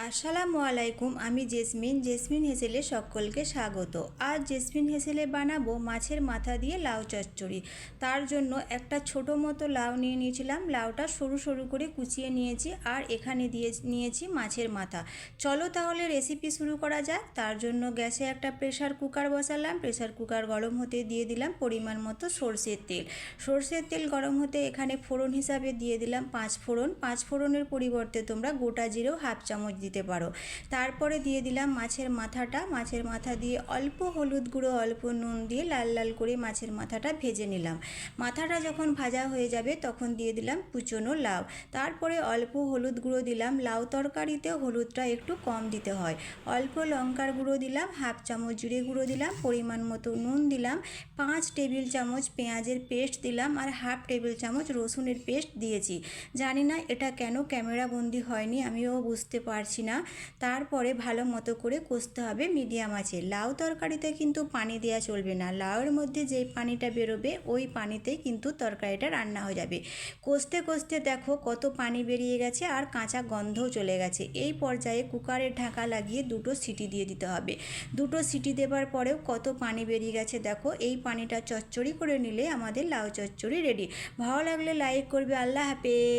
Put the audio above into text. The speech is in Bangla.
আসসালামু আলাইকুম। আমি জেসমিন হেসেলে সকলকে স্বাগত। আজ জেসমিন হেসেলে বানাবো মাছের মাথা দিয়ে লাউ চচ্চড়ি। তার জন্য একটা ছোট মতো লাউ নিয়ে নিয়েছিলাম। লাউটা সরু সরু করে কুচিয়ে নিয়েছি আর এখানে নিয়েছি মাছের মাথা। চলো তাহলে রেসিপি শুরু করা যাক। তার জন্য গ্যাসে একটা প্রেসার কুকার বসালাম। প্রেসার কুকার গরম হতে দিয়ে দিলাম পরিমাণ মতো সরষের তেল। সরষের তেল গরম হতে এখানে ফোড়ন হিসাবে দিয়ে দিলাম 5 ফোড়ন। 5 ফোড়নের পরিবর্তে তোমরা গোটা জিরেও হাফ চামচ দিতে পারো। তারপরে দিয়ে দিলাম মাছের মাথাটা। মাছের মাথা দিয়ে অল্প হলুদ গুঁড়ো অল্প নুন দিয়ে লাল লাল করে মাছের মাথাটা ভেজে নিলাম। মাথাটা যখন ভাজা হয়ে যাবে তখন দিয়ে দিলাম কুচনো লাউ। তারপরে অল্প হলুদ গুঁড়ো দিলাম। লাউ তরকারিতে হলুদটা একটু কম দিতে হয়। অল্প লঙ্কার গুঁড়ো দিলাম, হাফ চামচ জিরে গুঁড়ো দিলাম, পরিমাণ মতো নুন দিলাম, 5 টেবিল চামচ পেঁয়াজের পেস্ট দিলাম আর হাফ টেবিল চামচ রসুনের পেস্ট দিয়েছি। জানি না এটা কেন ক্যামেরা বন্দি হয়নি, আমিও বুঝতে পারছি না। তারপরে ভালো মতো করে কষতে হবে মিডিয়াম আঁচে। লাউ তরকারিতে কিন্তু পানি দেওয়া চলবে না। লাউয়ের মধ্যে যেই পানিটা বেরোবে ওই পানিতেই কিন্তু তরকারিটা রান্না হয়ে যাবে। কষতে কষতে দেখো কত পানি বেরিয়ে গেছে আর কাঁচা গন্ধও চলে গেছে। এই পর্যায়ে কুকারের ঢাকা লাগিয়ে 2টো সিটি দিয়ে দিতে হবে। 2টো সিটি দেওয়ার পরেও কত পানি বেরিয়ে গেছে দেখো। এই পানিটা চচ্চড়ি করে নিলে আমাদের লাউ চচ্চড়ি রেডি। ভালো লাগলে লাইক করবে। আল্লাহ হাফেজ।